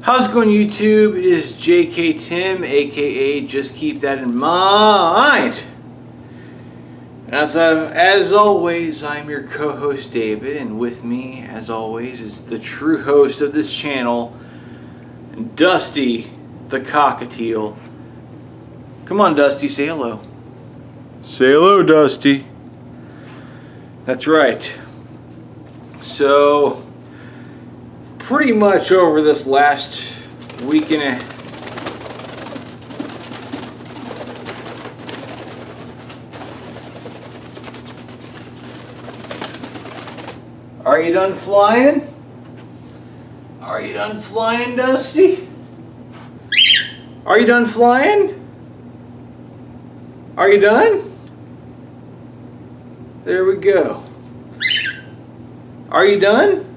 How's it going, YouTube? It is JK Tim, aka Just Keep That in Mind. And as always, I'm your co-host David, and with me, as always, is the true host of this channel, Dusty the Cockatiel. Come on, Dusty, say hello. Say hello, Dusty. That's right. So, pretty much over this last week and a Are you done flying? Are you done flying, Dusty? Are you done flying? Are you done? There we go. Are you done?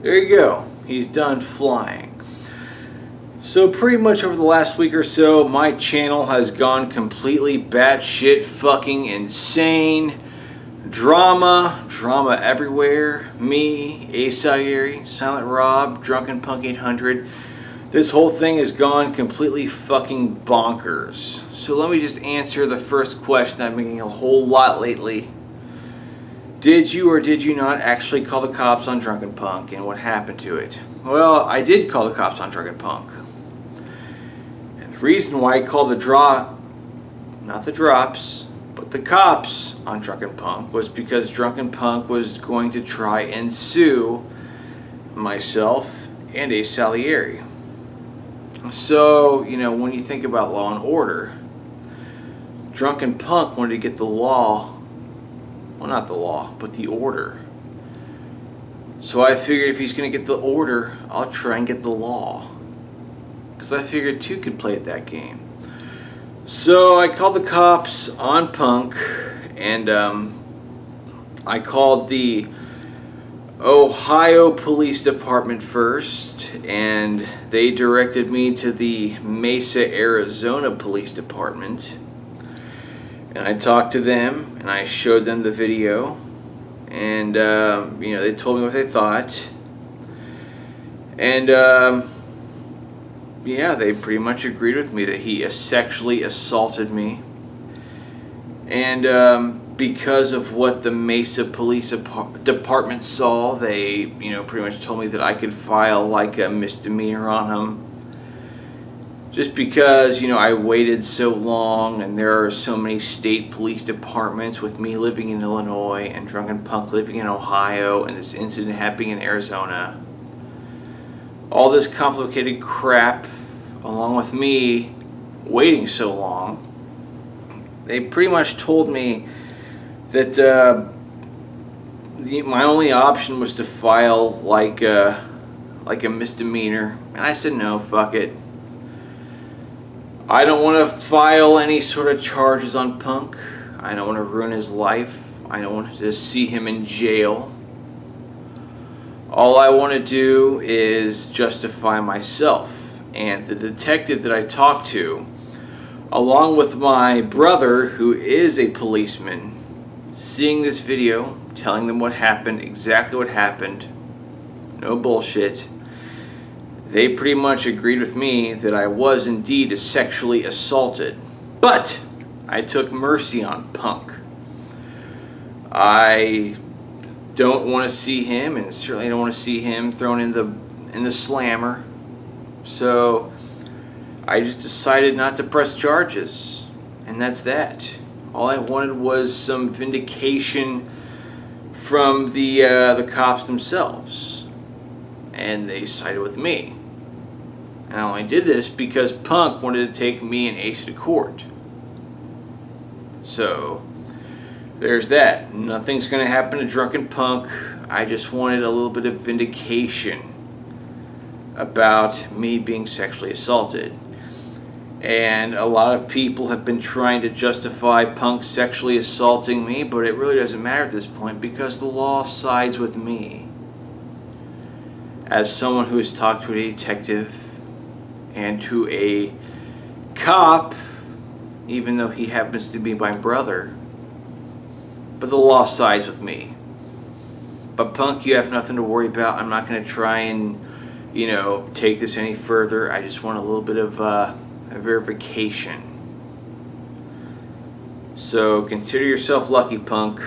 There you go. He's done flying. So pretty much over the last week or so, my channel has gone completely batshit fucking insane. Drama everywhere. Me, Ace Salieri, Silent Rob, Drunken Punk 800. This whole thing has gone completely fucking bonkers. So let me just answer the first question I've been getting a whole lot lately. Did you or did you not actually call the cops on Drunken Punk, and what happened to it? Well, I did call the cops on Drunken Punk. And the reason why I called not the drops, but the cops on Drunken Punk was because Drunken Punk was going to try and sue myself and Ace Salieri. So, when you think about law and order, Drunken Punk wanted to get the law. Well, not the law, but the order. So I figured if he's going to get the order, I'll try and get the law. Because I figured two could play at that game. So I called the cops on Punk, and I called the Ohio Police Department first, and they directed me to the Mesa, Arizona Police Department. And I talked to them, and I showed them the video, and they told me what they thought, and they pretty much agreed with me that he sexually assaulted me, and because of what the Mesa Police Department saw, they pretty much told me that I could file like a misdemeanor on him. Just because, I waited so long, and there are so many state police departments with me living in Illinois and Drunken Punk living in Ohio and this incident happening in Arizona. All this complicated crap, along with me waiting so long, they pretty much told me that my only option was to file like a misdemeanor. And I said, no, fuck it. I don't want to file any sort of charges on Punk. I don't want to ruin his life. I don't want to see him in jail. All I want to do is justify myself. And the detective that I talked to, along with my brother, who is a policeman, seeing this video, telling them what happened, exactly what happened, no bullshit, they pretty much agreed with me that I was indeed sexually assaulted. But I took mercy on Punk. I don't want to see him, and certainly don't want to see him thrown in the slammer. So I just decided not to press charges, and that's that. All I wanted was some vindication from the cops themselves, and they sided with me. And I only did this because Punk wanted to take me and Ace to court. So, there's that. Nothing's going to happen to Drunken Punk. I just wanted a little bit of vindication about me being sexually assaulted. And a lot of people have been trying to justify Punk sexually assaulting me, but it really doesn't matter at this point because the law sides with me. As someone who has talked to a detective and to a cop, even though he happens to be my brother, but the law sides with me. But Punk, you have nothing to worry about. I'm not going to try and take this any further. I just want a little bit of a verification. So consider yourself lucky, punk.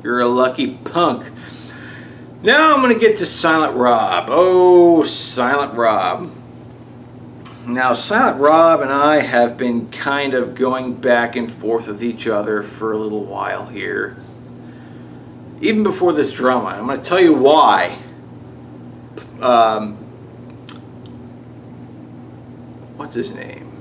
You're a lucky punk. Now I'm going to get to Silent Rob. Oh, Silent Rob. Now, Silent Rob and I have been kind of going back and forth with each other for a little while here. Even before this drama. I'm going to tell you why. What's his name?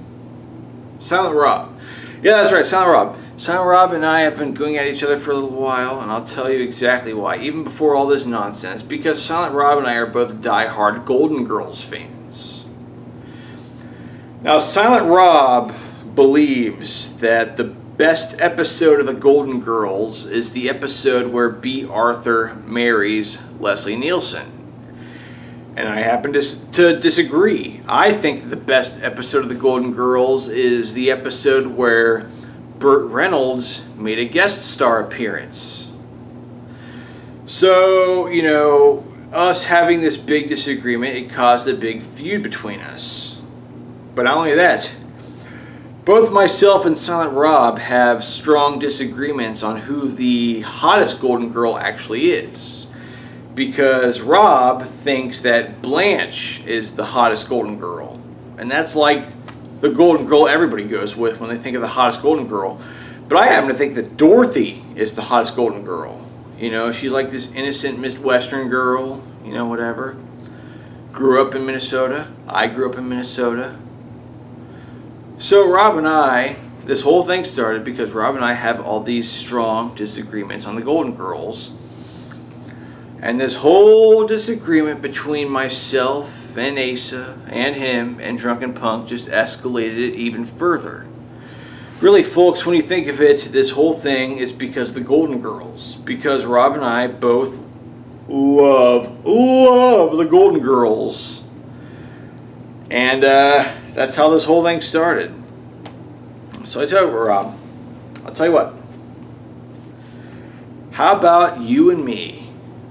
Silent Rob. Yeah, that's right, Silent Rob. Silent Rob and I have been going at each other for a little while, and I'll tell you exactly why, even before all this nonsense, because Silent Rob and I are both die-hard Golden Girls fans. Now, Silent Rob believes that the best episode of the Golden Girls is the episode where Bea Arthur marries Leslie Nielsen. And I happen to disagree. I think that the best episode of the Golden Girls is the episode where Burt Reynolds made a guest star appearance. So, us having this big disagreement, it caused a big feud between us. But not only that, both myself and Silent Rob have strong disagreements on who the hottest Golden Girl actually is. Because Rob thinks that Blanche is the hottest Golden Girl. And that's like the Golden Girl everybody goes with when they think of the hottest Golden Girl. But I happen to think that Dorothy is the hottest Golden Girl. She's like this innocent Midwestern girl, whatever. Grew up in Minnesota. I grew up in Minnesota. So Rob and I, this whole thing started because Rob and I have all these strong disagreements on the Golden Girls. And this whole disagreement between myself and Asa and him and Drunken Punk just escalated it even further. Really, folks, when you think of it, this whole thing is because of the Golden Girls. Because Rob and I both love the Golden Girls. And that's how this whole thing started. So I tell you what, Rob. I'll tell you what. How about you and me?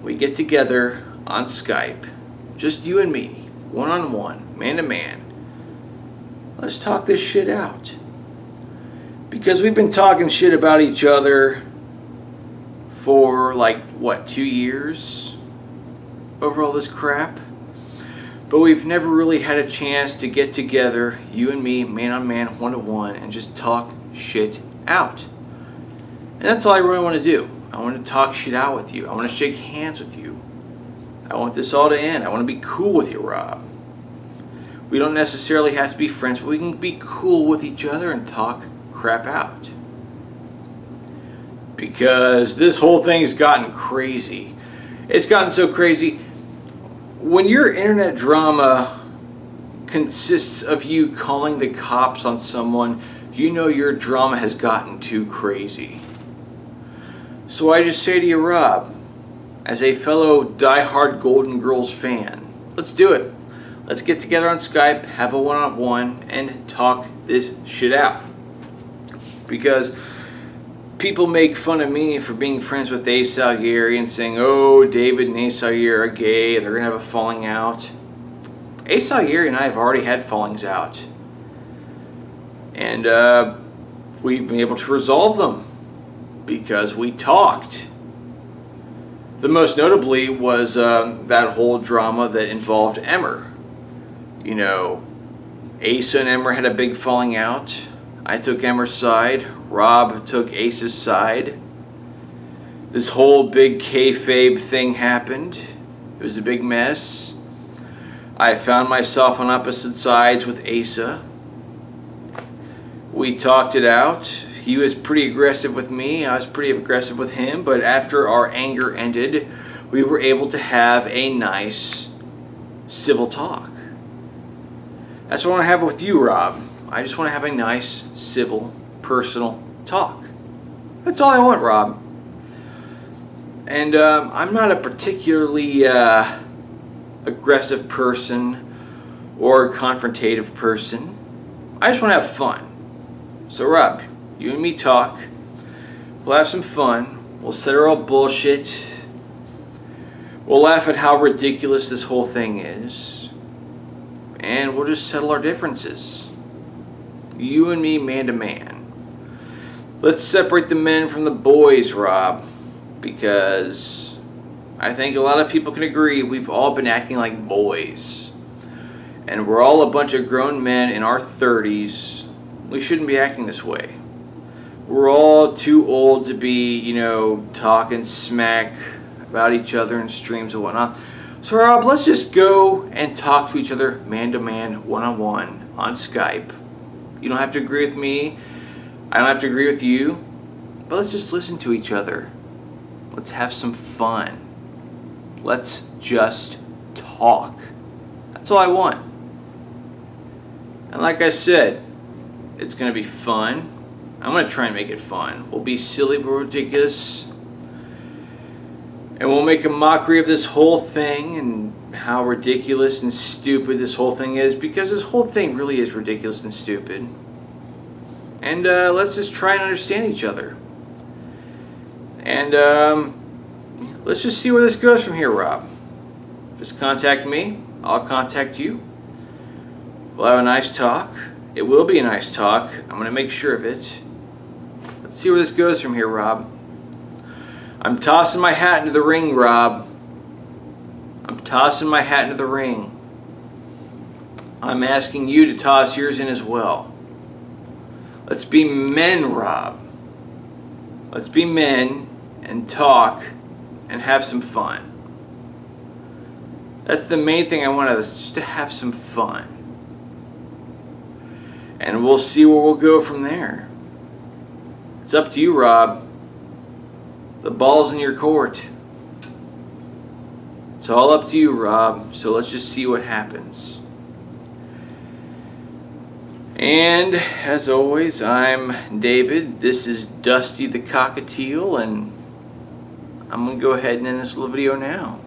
We get together on Skype, just you and me, one-on-one, man-to-man. Let's talk this shit out. Because we've been talking shit about each other for 2 years over all this crap? But we've never really had a chance to get together, you and me, man-on-man, one-to-one, and just talk shit out. And that's all I really want to do. I want to talk shit out with you. I want to shake hands with you. I want this all to end. I want to be cool with you, Rob. We don't necessarily have to be friends, but we can be cool with each other and talk crap out. Because this whole thing has gotten crazy. It's gotten so crazy. When your internet drama consists of you calling the cops on someone, your drama has gotten too crazy. So I just say to you, Rob, as a fellow die-hard Golden Girls fan, let's do it. Let's get together on Skype, have a one-on-one, and talk this shit out. Because people make fun of me for being friends with Ace Salieri and saying, oh, David and Ace Salieri are gay and they're going to have a falling out. Ace Salieri and I have already had fallings out. And we've been able to resolve them. Because we talked. The most notably was that whole drama that involved Emmer. Asa and Emmer had a big falling out. I took Emmer's side. Rob took Ace's side. This whole big kayfabe thing happened. It was a big mess. I found myself on opposite sides with Asa. We talked it out. He was pretty aggressive with me. I was pretty aggressive with him. But after our anger ended, we were able to have a nice civil talk. That's what I want to have with you, Rob. I just want to have a nice, civil, personal talk. That's all I want, Rob. And I'm not a particularly aggressive person or confrontative person. I just want to have fun. So, Rob, you and me talk. We'll have some fun. We'll settle all bullshit. We'll laugh at how ridiculous this whole thing is. And we'll just settle our differences. You and me, man to man. Let's separate the men from the boys, Rob. Because I think a lot of people can agree we've all been acting like boys. And we're all a bunch of grown men in our 30s. We shouldn't be acting this way. We're all too old to be, talking smack about each other in streams and whatnot. So Rob, let's just go and talk to each other man to man, one-on-one, on Skype. You don't have to agree with me. I don't have to agree with you. But let's just listen to each other. Let's have some fun. Let's just talk. That's all I want. And like I said, it's going to be fun. I'm going to try and make it fun. We'll be silly but ridiculous. And we'll make a mockery of this whole thing and how ridiculous and stupid this whole thing is. Because this whole thing really is ridiculous and stupid. And let's just try and understand each other. And let's just see where this goes from here, Rob. Just contact me. I'll contact you. We'll have a nice talk. It will be a nice talk. I'm going to make sure of it. Let's see where this goes from here, Rob. I'm tossing my hat into the ring, Rob. I'm tossing my hat into the ring. I'm asking you to toss yours in as well. Let's be men, Rob. Let's be men and talk and have some fun. That's the main thing I want out of this, just to have some fun. And we'll see where we'll go from there. It's up to you, Rob. The ball's in your court. It's all up to you, Rob. So let's just see what happens. And as always, I'm David. This is Dusty the Cockatiel, and I'm going to go ahead and end this little video now.